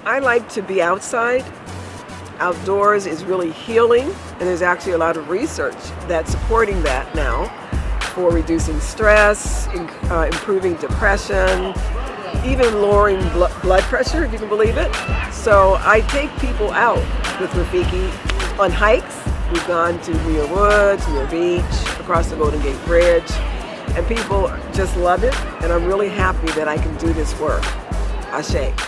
I like to be outside. Outdoors is really healing, and there's actually a lot of research that's supporting that now for reducing stress, improving depression, even lowering blood pressure, if you can believe it. So I take people out with Rafiki on hikes. We've gone to Muir Woods, Muir Beach, across the Golden Gate Bridge, and people just love it, and I'm really happy that I can do this work. Ashe.